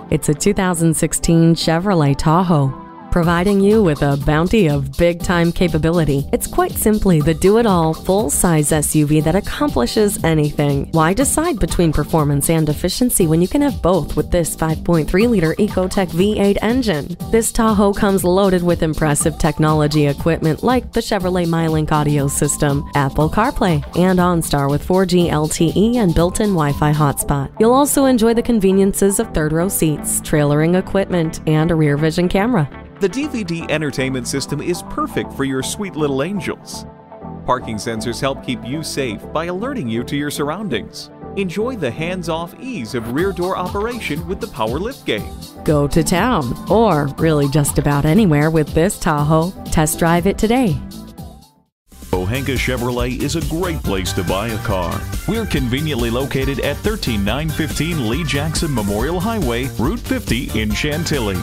It's a 2016 Chevrolet Tahoe. Providing you with a bounty of big-time capability, it's quite simply the do-it-all, full-size SUV that accomplishes anything. Why decide between performance and efficiency when you can have both with this 5.3-liter Ecotec V8 engine? This Tahoe comes loaded with impressive technology equipment like the Chevrolet MyLink audio system, Apple CarPlay, and OnStar with 4G LTE and built-in Wi-Fi hotspot. You'll also enjoy the conveniences of third-row seats, trailering equipment, and a rear vision camera. The DVD entertainment system is perfect for your sweet little angels. Parking sensors help keep you safe by alerting you to your surroundings. Enjoy the hands-off ease of rear door operation with the power liftgate. Go to town, or really just about anywhere with this Tahoe. Test drive it today. Pohanka Chevrolet is a great place to buy a car. We're conveniently located at 13915 Lee Jackson Memorial Highway, Route 50 in Chantilly.